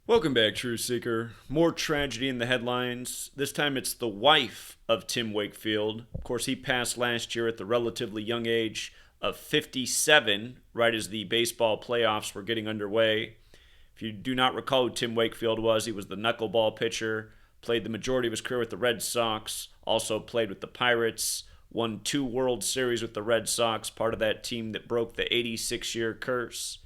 Welcome back, Truth Seeker. More tragedy in the headlines. This time it's the wife of Tim Wakefield. Of course, he passed last year at the relatively young age of 57, right as the baseball playoffs were getting underway. If you do not recall who Tim Wakefield was, he was the knuckleball pitcher, played the majority of his career with the Red Sox, also played with the Pirates, won 2 World Series with the Red Sox, part of that team that broke the 86-year curse.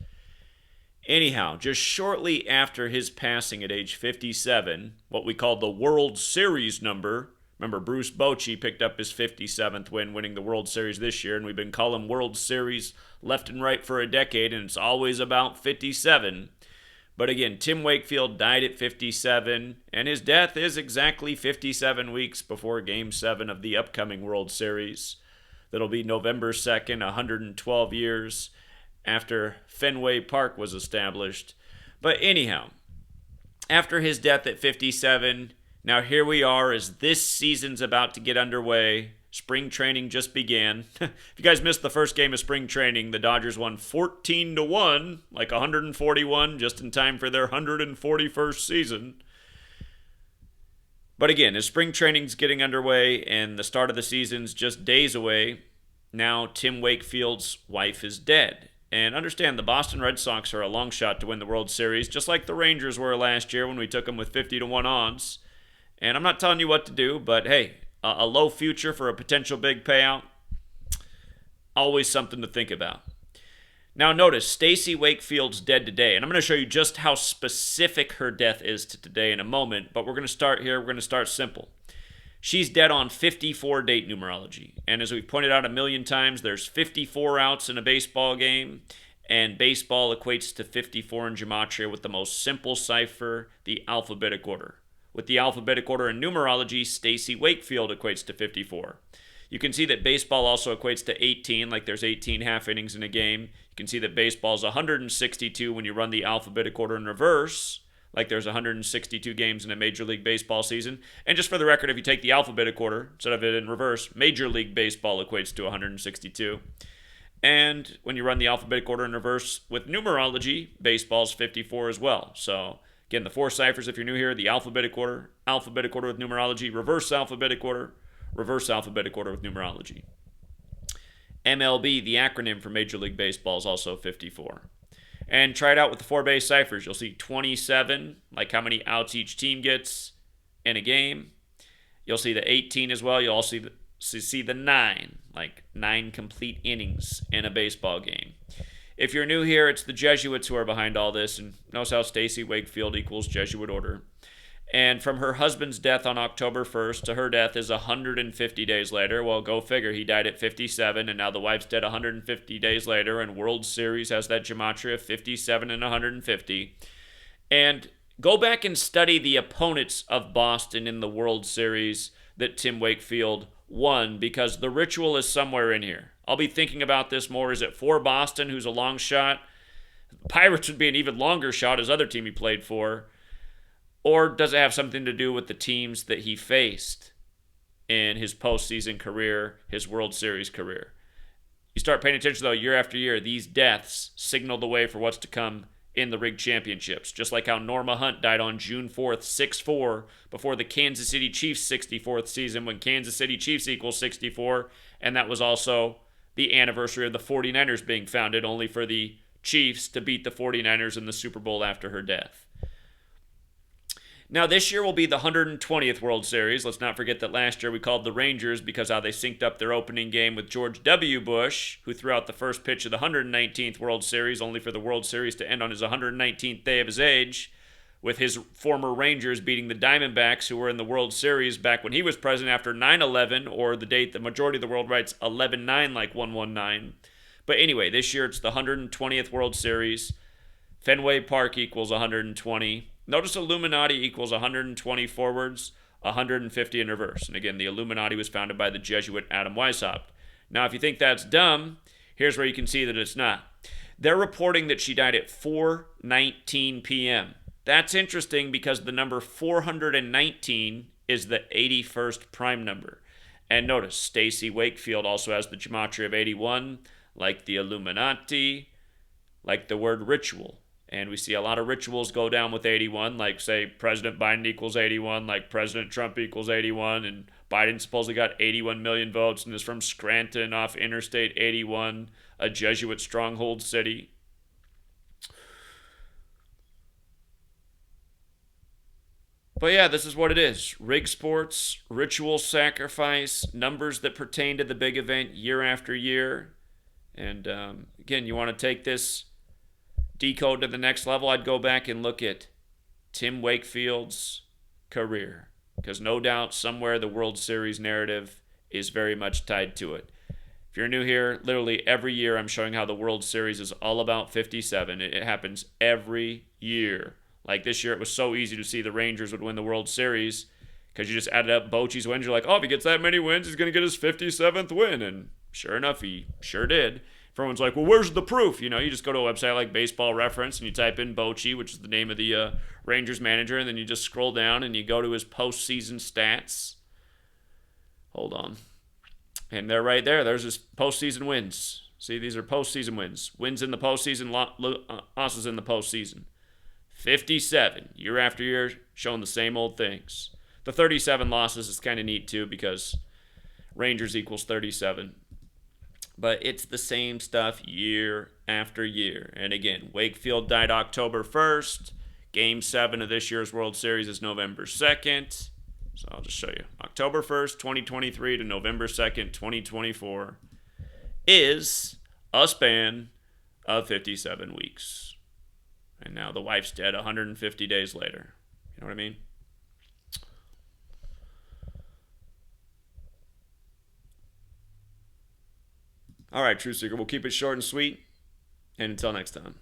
Anyhow, just shortly after his passing at age 57, what we call the World Series number, remember Bruce Bochy picked up his 57th win, winning the World Series this year, and we've been calling World Series left and right for a decade, and it's always about 57. But again, Tim Wakefield died at 57, and his death is exactly 57 weeks before Game 7 of the upcoming World Series. That'll be November 2nd, 112 years after Fenway Park was established. But anyhow, after his death at 57, now here we are as this season's about to get underway. Spring training just began. If you guys missed the first game of spring training, the Dodgers won 14-1, like 141, just in time for their 141st season. But again, as spring training's getting underway and the start of the season's just days away, now Tim Wakefield's wife is dead. And understand, the Boston Red Sox are a long shot to win the World Series, just like the Rangers were last year when we took them with 50-1 odds. And I'm not telling you what to do, but hey, a low future for a potential big payout, always something to think about. Now notice, Stacy Wakefield's dead today, and I'm going to show you just how specific her death is to today in a moment, but we're going to start here. We're going to start simple. She's dead on 54 date numerology. And as we've pointed out a million times, there's 54 outs in a baseball game, and baseball equates to 54 in Gematria with the most simple cipher, the alphabetic order. With the alphabetic order in numerology, Stacy Wakefield equates to 54. You can see that baseball also equates to 18, like there's 18 half innings in a game. You can see that baseball is 162 when you run the alphabetic order in reverse, like there's 162 games in a Major League Baseball season. And just for the record, if you take the alphabetic order instead of it in reverse, Major League Baseball equates to 162. And when you run the alphabetic order in reverse with numerology, baseball's 54 as well. So again, the 4 ciphers, if you're new here, the alphabetic order with numerology, reverse alphabetic order with numerology. MLB, the acronym for Major League Baseball, is also 54. And try it out with the 4 base ciphers. You'll see 27, like how many outs each team gets in a game. You'll see the 18 as well. You'll also see the 9, like 9 complete innings in a baseball game. If you're new here, it's the Jesuits who are behind all this, and notice how Stacy Wakefield equals Jesuit order. And from her husband's death on October 1st to her death is 150 days later. Well, go figure. He died at 57, and now the wife's dead 150 days later, and World Series has that gematria 57 and 150. And go back and study the opponents of Boston in the World Series that Tim Wakefield won, because the ritual is somewhere in here. I'll be thinking about this more. Is it for Boston, who's a long shot? The Pirates would be an even longer shot as other team he played for. Or does it have something to do with the teams that he faced in his postseason career, his World Series career? You start paying attention, though, year after year, these deaths signal the way for what's to come in the Rig Championships. Just like how Norma Hunt died on June 4th, 6-4, before the Kansas City Chiefs' 64th season, when Kansas City Chiefs equals 64, and that was also the anniversary of the 49ers being founded, only for the Chiefs to beat the 49ers in the Super Bowl after her death. Now, this year will be the 120th World Series. Let's not forget that last year we called the Rangers because how they synced up their opening game with George W. Bush, who threw out the first pitch of the 119th World Series, only for the World Series to end on his 119th day of his age, with his former Rangers beating the Diamondbacks, who were in the World Series back when he was president after 9/11, or the date the majority of the world writes 11/9, like 119. But anyway, this year it's the 120th World Series. Fenway Park equals 120. Notice Illuminati equals 120 forwards, 150 in reverse. And again, the Illuminati was founded by the Jesuit Adam Weishaupt. Now, if you think that's dumb, here's where you can see that it's not. They're reporting that she died at 4:19 p.m. That's interesting because the number 419 is the 81st prime number. And notice, Stacy Wakefield also has the gematria of 81, like the Illuminati, like the word ritual. And we see a lot of rituals go down with 81, like, say, President Biden equals 81, like President Trump equals 81, and Biden supposedly got 81 million votes and is from Scranton off Interstate 81, a Jesuit stronghold city. But yeah, this is what it is. Rig sports, ritual sacrifice, numbers that pertain to the big event year after year. And again, you want to take this decode to the next level, I'd go back and look at Tim Wakefield's career, because no doubt somewhere the World Series narrative is very much tied to it. If you're new here, literally every year I'm showing how the World Series is all about 57. It happens every year. Like this year, it was so easy to see the Rangers would win the World Series because you just added up Bochy's wins. You're like, oh, if he gets that many wins, he's going to get his 57th win. And sure enough, he sure did. Everyone's like, well, where's the proof? You just go to a website like Baseball Reference and you type in Bochy, which is the name of the Rangers manager, and then you just scroll down and you go to his postseason stats. Hold on. And they're right there. There's his postseason wins. See, these are postseason wins. Wins in the postseason, losses in the postseason. 57, year after year, showing the same old things. The 37 losses is kind of neat too because Rangers equals 37. But it's the same stuff year after year. And again, Wakefield died October 1st. Game 7 of this year's World Series is November 2nd. So I'll just show you. October 1st, 2023 to November 2nd, 2024 is a span of 57 weeks. And now the wife's dead 150 days later. You know what I mean? All right, Truth Seeker, we'll keep it short and sweet. And until next time.